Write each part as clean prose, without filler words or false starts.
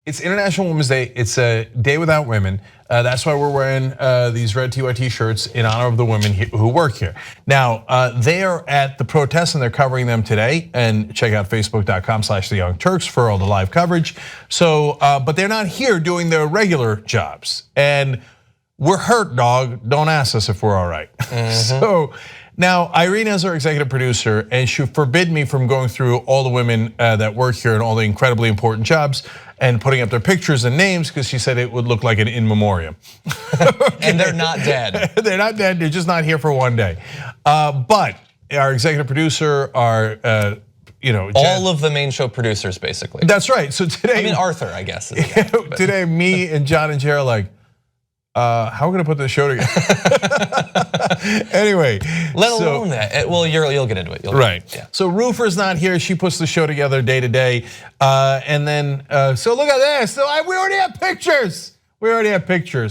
It's International Women's Day. It's a day without women. That's why we're wearing these red TYT shirts in honor of the women who work here. Now, they are at the protests and they're covering them today. And check out facebook.com/theyoungturks for all the live coverage. So, but they're not here doing their regular jobs. And we're hurt, dog. Don't ask us if we're all right. So now Irina is our executive producer, and she forbid me from going through all the women that work here and all the incredibly important jobs and putting up their pictures and names because she said it would look like an in memoriam. And they're not dead. They're not dead. They're just not here for one day. But our executive producer, our all of the main show producers, basically. That's right. So today, I mean Arthur, I guess. Today, me and John and Jerry are like, how are we gonna put this show together? Anyway, let alone that. Well, you'll get into it. Right. Yeah. So Roofer's not here. She puts the show together day to day, and then so look at this. So we already have pictures.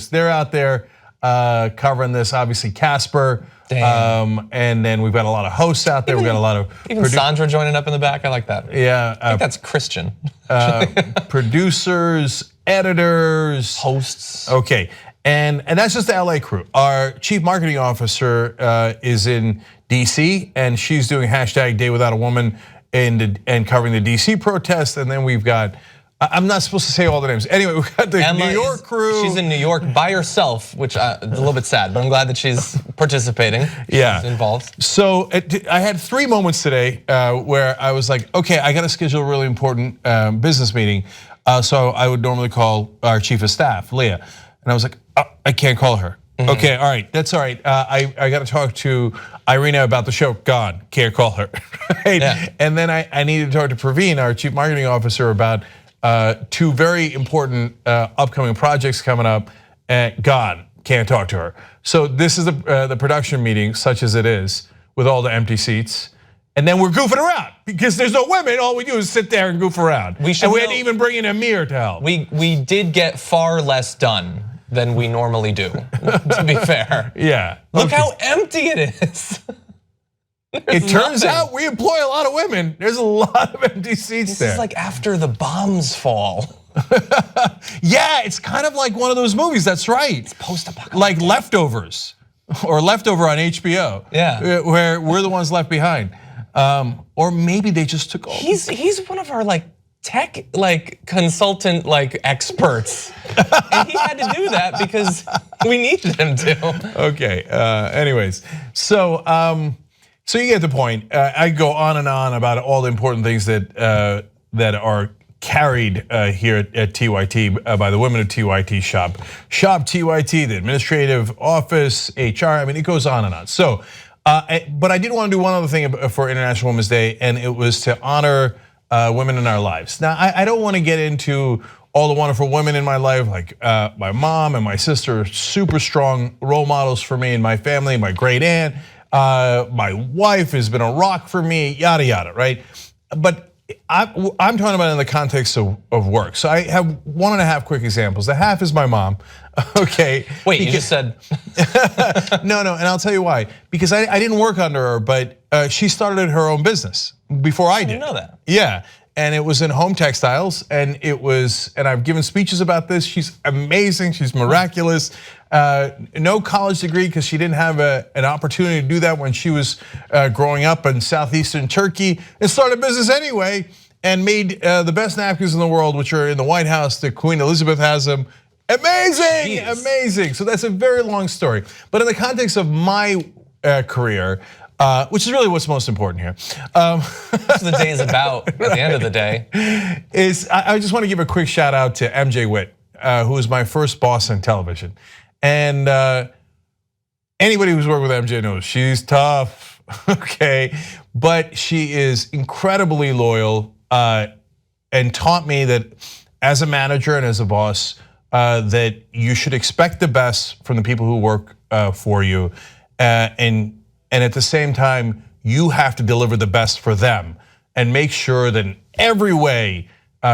They're out there covering this. Obviously, Casper. And then we've got a lot of hosts out there. We've got a lot of Sandra joining up in the back. I like that. Yeah, I think that's Christian. Producers, editors, hosts. Okay. And that's just the LA crew. Our chief marketing officer is in DC, and she's doing #Day Without a Woman and covering the DC protest. And then we've got, I'm not supposed to say all the names. Anyway, we've got the New York crew. She's in New York by herself, which is a little bit sad, but I'm glad that she's participating. Yeah, she's involved. So I had 3 moments today where I was like, okay, I got to schedule a really important business meeting. So I would normally call our chief of staff, Leah. And I was like, oh, I can't call her. Okay, all right, that's all right. I got to talk to Irina about the show. Gone, can't call her. Right? Yeah. And then I needed to talk to Praveen, our chief marketing officer, about 2 very important upcoming projects coming up. Gone, can't talk to her. So this is the production meeting, such as it is, with all the empty seats. And then we're goofing around because there's no women. All we do is sit there and goof around. We had to even bring in Amir to help. We did get far less done than we normally do, to be fair. Yeah. Look how empty it is. It turns out we employ a lot of women. There's a lot of empty seats there. This is like after the bombs fall. Yeah, it's kind of like one of those movies. That's right. It's post-apocalyptic. Like Leftovers, or Leftover on HBO. Yeah. Where we're the ones left behind. Or maybe they just took all. He's one of our tech consultant experts, and he had to do that because we needed him to. Okay. Anyways, so you get the point. I go on and on about all the important things that are carried here at TYT by the women of TYT Shop TYT, the administrative office, HR. I mean, it goes on and on. So. But I did want to do one other thing for International Women's Day, and it was to honor women in our lives. Now, I don't want to get into all the wonderful women in my life, like my mom and my sister are super strong role models for me and my family, my great aunt, my wife has been a rock for me, yada, yada, right? But I'm talking about it in the context of work. So I have 1.5 quick examples. The half is my mom, okay? Wait, you just said. No, and I'll tell you why. Because I didn't work under her, but she started her own business before I did. I didn't know that. Yeah, and it was in home textiles, and I've given speeches about this. She's amazing, she's miraculous. No college degree because she didn't have an opportunity to do that when she was growing up in southeastern Turkey, and started a business anyway and made the best napkins in the world, which are in the White House. The Queen Elizabeth has them. Amazing, amazing. So that's a very long story. But in the context of my career, which is really what's most important here. What the day is about at the end of the day. I just want to give a quick shout out to MJ Witt, who was my first boss in television. And anybody who's worked with MJ knows she's tough, okay? But she is incredibly loyal and taught me that as a manager and as a boss, that you should expect the best from the people who work for you. And at the same time, you have to deliver the best for them and make sure that in every way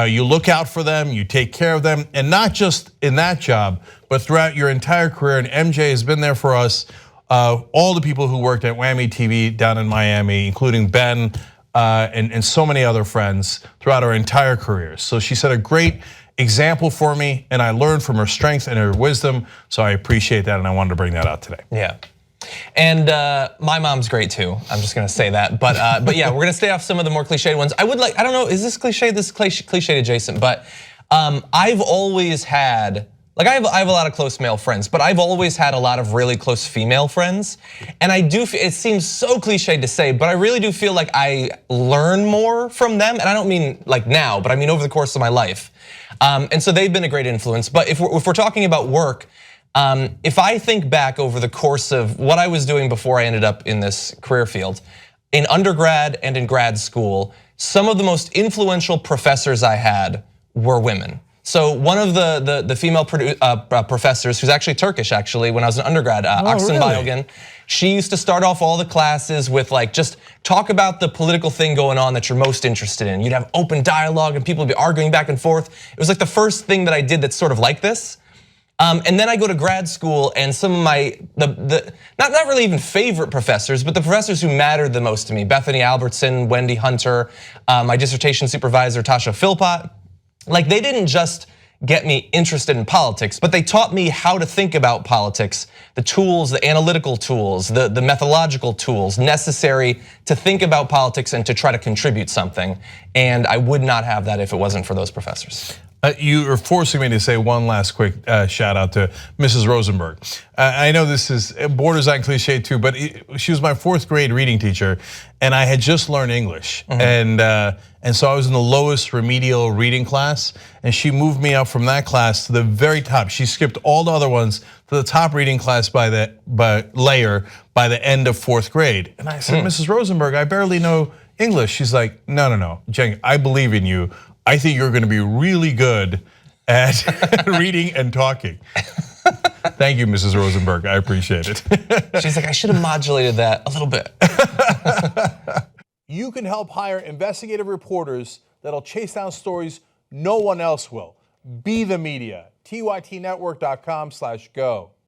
you look out for them, you take care of them, and not just in that job, but throughout your entire career. And MJ has been there for us, all the people who worked at Whammy TV down in Miami, including Ben and so many other friends throughout our entire careers. So she set a great example for me, and I learned from her strength and her wisdom. So I appreciate that, and I wanted to bring that out today. Yeah. And my mom's great too. I'm just gonna say that, but yeah, we're gonna stay off some of the more cliched ones. I don't know, is this cliche? This is cliche adjacent, but I've always had, like I have a lot of close male friends, but I've always had a lot of really close female friends. And I do, it seems so cliche to say, but I really do feel like I learn more from them. And I don't mean like now, but I mean over the course of my life. And so they've been a great influence. But if we're talking about work, if I think back over the course of what I was doing before I ended up in this career field, in undergrad and in grad school, some of the most influential professors I had were women. So one of the female professors, who's actually Turkish actually, when I was an undergrad, Aksan Bayilgin, she used to start off all the classes with like, just talk about the political thing going on that you're most interested in. You'd have open dialogue and people would be arguing back and forth. It was like the first thing that I did that's sort of like this. And then I go to grad school, and some of my, not really even favorite professors, but the professors who mattered the most to me, Bethany Albertson, Wendy Hunter, my dissertation supervisor, Tasha Philpott, like they didn't just get me interested in politics, but they taught me how to think about politics, the tools, the analytical tools, the methodological tools necessary to think about politics and to try to contribute something. And I would not have that if it wasn't for those professors. You are forcing me to say one last quick shout out to Mrs. Rosenberg. I know this is borders on cliche too, but she was my 4th grade reading teacher, and I had just learned English, and so I was in the lowest remedial reading class, and she moved me up from that class to the very top. She skipped all the other ones to the top reading class by the end of 4th grade, and I said, Mrs. Rosenberg, I barely know English. She's like, no, Jeng, I believe in you. I think you're gonna be really good at reading and talking. Thank you, Mrs. Rosenberg, I appreciate it. She's like, I should have modulated that a little bit. You can help hire investigative reporters that'll chase down stories no one else will. Be the media, tytnetwork.com/go.